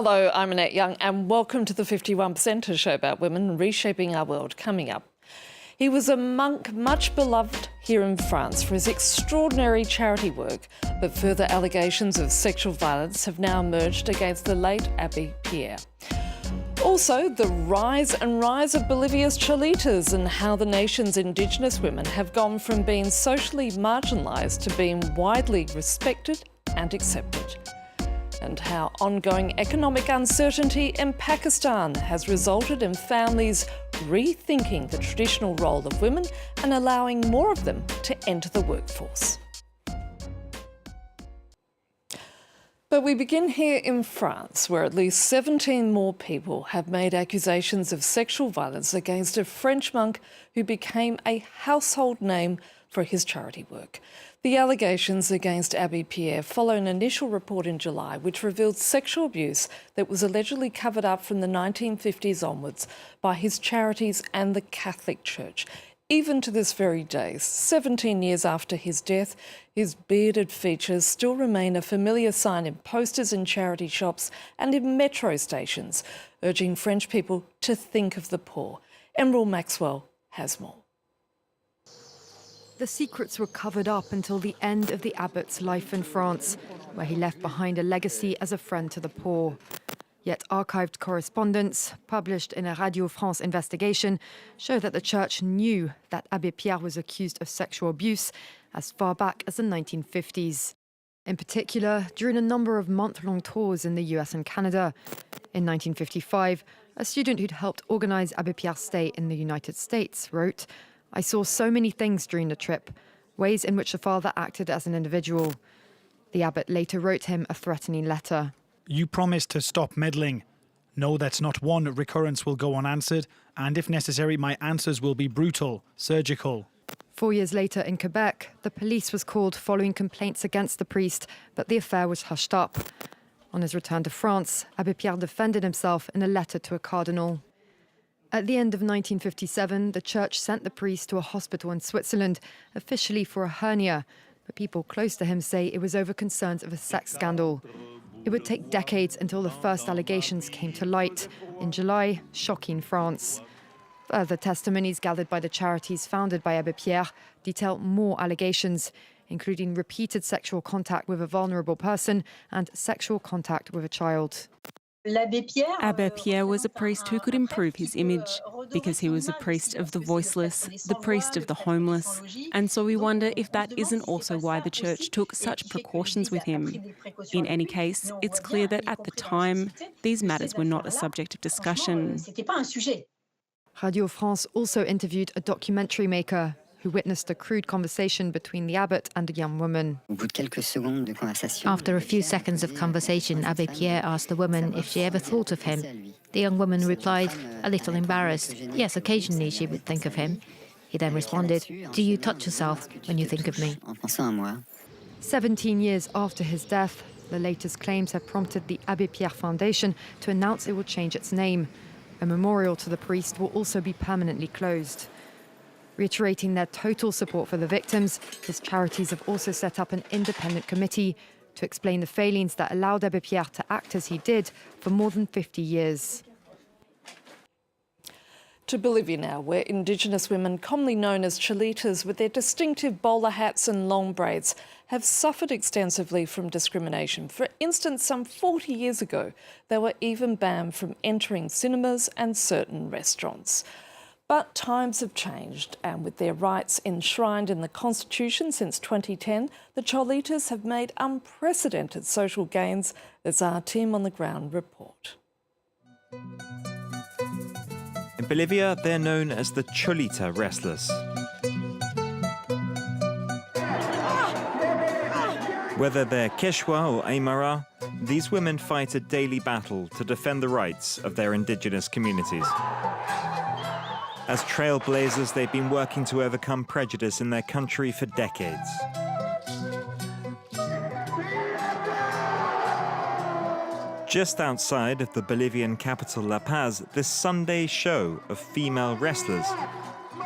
Hello, I'm Annette Young and welcome to the 51%, a show about women reshaping our world. Coming up, he was a monk much beloved here in France for his extraordinary charity work, but further allegations of sexual violence have now emerged against the late Abbé Pierre. Also, the rise of Bolivia's Cholitas and how the nation's Indigenous women have gone from being socially marginalised to being widely respected and accepted. And how ongoing economic uncertainty in Pakistan has resulted in families rethinking the traditional role of women and allowing more of them to enter the workforce. But we begin here in France, where at least 17 more people have made accusations of sexual violence against a French monk who became a household name for his charity work. The allegations against Abbé Pierre follow an initial report in July which revealed sexual abuse that was allegedly covered up from the 1950s onwards by his charities and the Catholic Church. Even to this very day, 17 years after his death, his bearded features still remain a familiar sign in posters in charity shops and in metro stations, urging French people to think of the poor. Emerald Maxwell has more. The secrets were covered up until the end of the abbot's life in France, where he left behind a legacy as a friend to the poor. Yet archived correspondence, published in a Radio France investigation, show that the church knew that Abbé Pierre was accused of sexual abuse as far back as the 1950s. In particular, during a number of month-long tours in the US and Canada. In 1955, a student who'd helped organise Abbé Pierre's stay in the United States wrote, "I saw so many things during the trip, ways in which the father acted as an individual." The abbot later wrote him a threatening letter. "You promised to stop meddling. Know that not one recurrence will go unanswered, and if necessary, my answers will be brutal, surgical." 4 years later in Quebec, the police was called following complaints against the priest, but the affair was hushed up. On his return to France, Abbé Pierre defended himself in a letter to a cardinal. At the end of 1957, the church sent the priest to a hospital in Switzerland, officially for a hernia, but people close to him say it was over concerns of a sex scandal. It would take decades until the first allegations came to light, in July, shocking France. Further testimonies gathered by the charities founded by Abbé Pierre detail more allegations, including repeated sexual contact with a vulnerable person and sexual contact with a child. Abbé Pierre was a priest who could improve his image because he was a priest of the voiceless, the priest of the homeless. And so we wonder if that isn't also why the church took such precautions with him. In any case, it's clear that at the time, these matters were not a subject of discussion. Radio France also interviewed a documentary maker who witnessed a crude conversation between the abbot and a young woman. After a few seconds of conversation, Abbé Pierre asked the woman if she ever thought of him. The young woman replied, a little embarrassed, yes, occasionally she would think of him. He then responded, do you touch yourself when you think of me? 17 years after his death, the latest claims have prompted the Abbé Pierre Foundation to announce it will change its name. A memorial to the priest will also be permanently closed. Reiterating their total support for the victims, his charities have also set up an independent committee to explain the failings that allowed Abbé Pierre to act as he did for more than 50 years. To Bolivia now, where Indigenous women, commonly known as Cholitas, with their distinctive bowler hats and long braids, have suffered extensively from discrimination. For instance, some 40 years ago, they were even banned from entering cinemas and certain restaurants. But times have changed, and with their rights enshrined in the Constitution since 2010, the Cholitas have made unprecedented social gains, as our team on the ground report. In Bolivia, they're known as the Cholita wrestlers. Whether they're Quechua or Aymara, these women fight a daily battle to defend the rights of their indigenous communities. As trailblazers, they've been working to overcome prejudice in their country for decades. Just outside of the Bolivian capital La Paz, this Sunday show of female wrestlers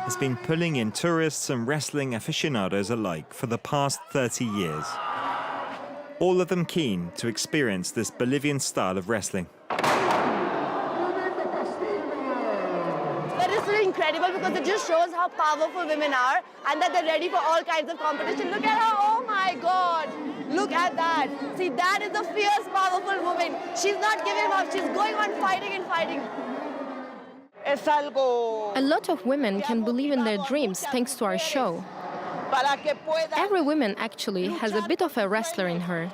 has been pulling in tourists and wrestling aficionados alike for the past 30 years. all of them keen to experience this Bolivian style of wrestling. That is really incredible because it just shows how powerful women are and that they're ready for all kinds of competition. Look at her, oh my God, look at that. See, that is a fierce, powerful woman. She's not giving up, she's going on fighting and fighting. A lot of women can believe in their dreams thanks to our show. Every woman actually has a bit of a wrestler in her.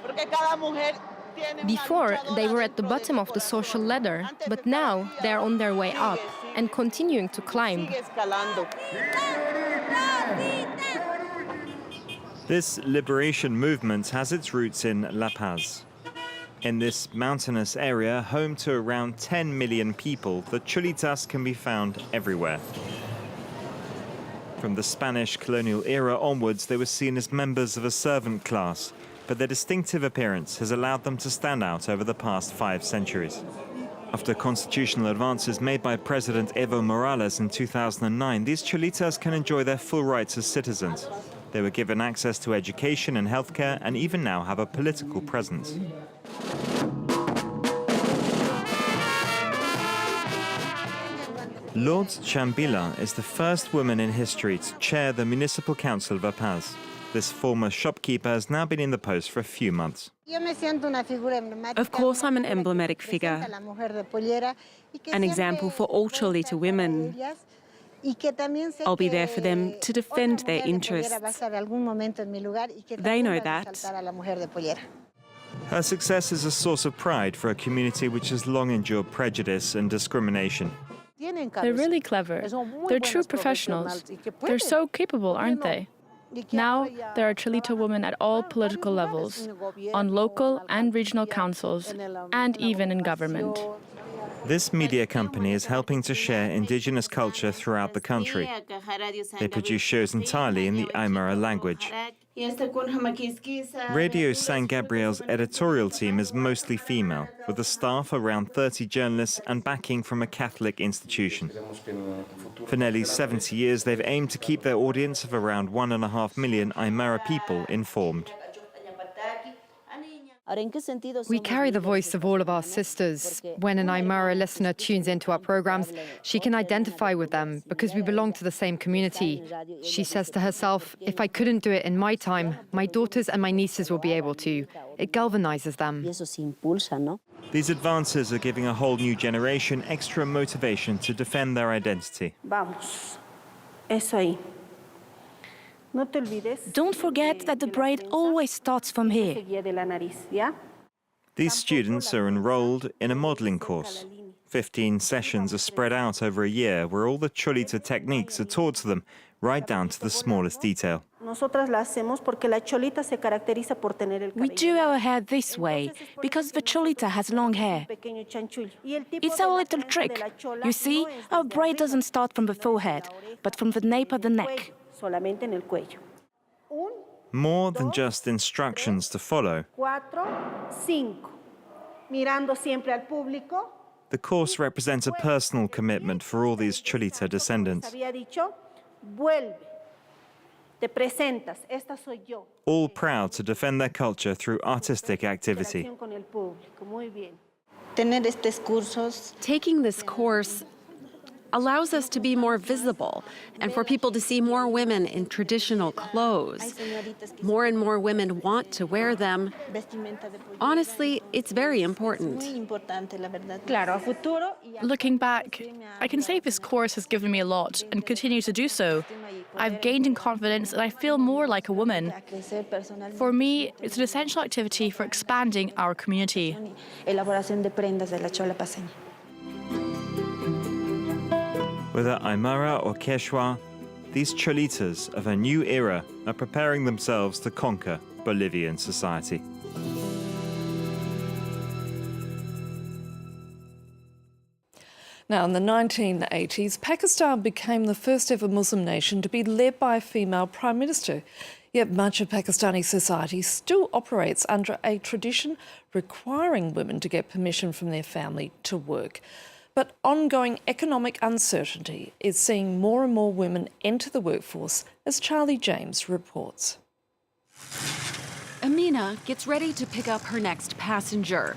Before, they were at the bottom of the social ladder, but now they're on their way up and continuing to climb. This liberation movement has its roots in La Paz. In this mountainous area, home to around 10 million people, the Cholitas can be found everywhere. From the Spanish colonial era onwards, they were seen as members of a servant class, but their distinctive appearance has allowed them to stand out over the past 5 centuries. After constitutional advances made by President Evo Morales in 2009, these Cholitas can enjoy their full rights as citizens. They were given access to education and healthcare and even now have a political presence. Lourdes Chambila is the first woman in history to chair the Municipal Council of La Paz. This former shopkeeper has now been in the post for a few months. Of course, I'm an emblematic figure, an example for all Cholita women. I'll be there for them to defend their interests. They know that. Her success is a source of pride for a community which has long endured prejudice and discrimination. They're really clever. They're true professionals. They're so capable, aren't they? Now, there are Cholita women at all political levels, on local and regional councils, and even in government. This media company is helping to share indigenous culture throughout the country. They produce shows entirely in the Aymara language. Radio San Gabriel's editorial team is mostly female, with a staff around 30 journalists and backing from a Catholic institution. For nearly 70 years, they've aimed to keep their audience of around 1.5 million Aymara people informed. We carry the voice of all of our sisters. When an Aymara listener tunes into our programs, she can identify with them because we belong to the same community. She says to herself, if I couldn't do it in my time, my daughters and my nieces will be able to. It galvanizes them. These advances are giving a whole new generation extra motivation to defend their identity. Don't forget that the braid always starts from here. These students are enrolled in a modeling course. 15 sessions are spread out over a year where all the Cholita techniques are taught to them, right down to the smallest detail. We do our hair this way because the Cholita has long hair. It's our little trick. You see, our braid doesn't start from the forehead, but from the nape of the neck. More than just instructions to follow. The course represents a personal commitment for all these Cholita descendants. All proud to defend their culture through artistic activity. Taking this course allows us to be more visible and for people to see more women in traditional clothes. More and more women want to wear them. Honestly, it's very important. Looking back, I can say this course has given me a lot and continues to do so. I've gained in confidence and I feel more like a woman. For me, it's an essential activity for expanding our community. Whether Aymara or Quechua, these Cholitas of a new era are preparing themselves to conquer Bolivian society. Now, in the 1980s, Pakistan became the first ever Muslim nation to be led by a female prime minister. Yet much of Pakistani society still operates under a tradition requiring women to get permission from their family to work. But ongoing economic uncertainty is seeing more and more women enter the workforce, as Charlie James reports. A mere Hina gets ready to pick up her next passenger.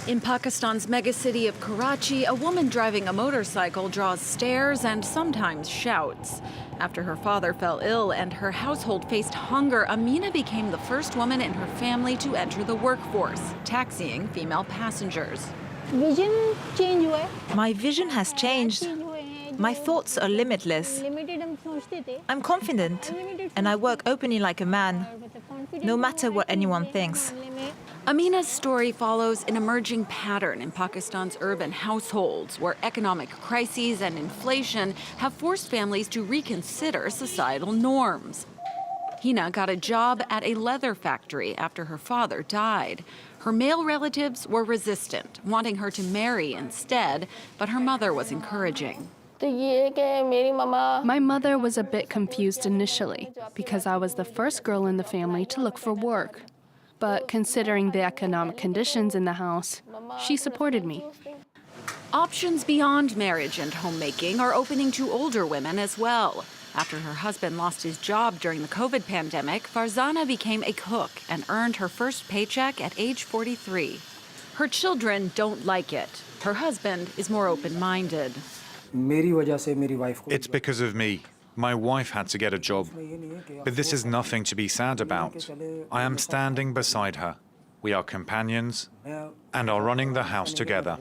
In Pakistan's megacity of Karachi, a woman driving a motorcycle draws stares and sometimes shouts. After her father fell ill and her household faced hunger, Amina became the first woman in her family to enter the workforce, taxiing female passengers. My vision has changed. My thoughts are limitless. I'm confident, and I work openly like a man, no matter what anyone thinks. Amina's story follows an emerging pattern in Pakistan's urban households, where economic crises and inflation have forced families to reconsider societal norms. Hina got a job at a leather factory after her father died. Her male relatives were resistant, wanting her to marry instead, but her mother was encouraging. My mother was a bit confused initially because I was the first girl in the family to look for work. But considering the economic conditions in the house, she supported me. Options beyond marriage and homemaking are opening to older women as well. After her husband lost his job during the COVID pandemic, Farzana became a cook and earned her first paycheck at age 43. Her children don't like it. Her husband is more open-minded. It's because of me. My wife had to get a job. But this is nothing to be sad about. I am standing beside her. We are companions and are running the house together.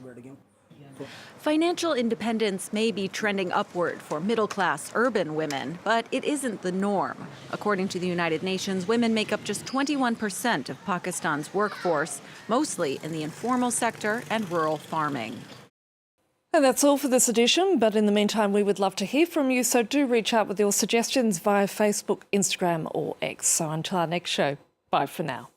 Financial independence may be trending upward for middle-class urban women, but it isn't the norm. According to the United Nations, women make up just 21% of Pakistan's workforce, mostly in the informal sector and rural farming. And that's all for this edition, but in the meantime, we would love to hear from you, so do reach out with your suggestions via Facebook, Instagram or X. So until our next show, bye for now.